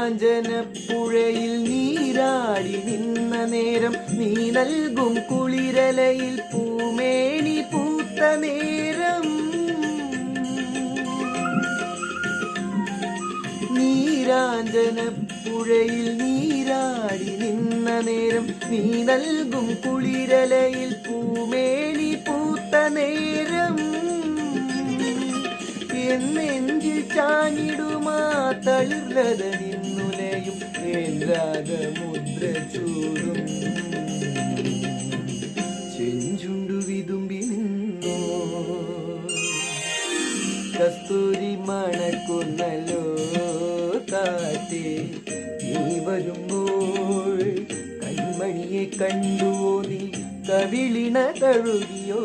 നീരാഞ്ജനപ്പുഴയിൽ നീരാടി നിന്ന നേരം നീ നൽകും കുളിരലയിൽ പൂമേനി പൂത്ത നേരം നീരാഞ്ജനപ്പുഴയിൽ നീരാടി നിന്ന നേരം നീ നൽകും കുളിരലയിൽ പൂമേനി പൂത്ത നേരം എന്നെഞ്ചിൽ ചാഞ്ഞിടുമാ തളിർലത നിന്നുലയും രാഗമുദ്ര ചൂടും ചെഞ്ചുണ്ടു വിതുമ്പി നിന്നോ കസ്തൂരി മണക്കുന്നല്ലോ കാറ്റേ നീ വരുമ്പോൾ കൺമണിയെ കണ്ടുവോ നീ കവിളിണ തഴുകിയോ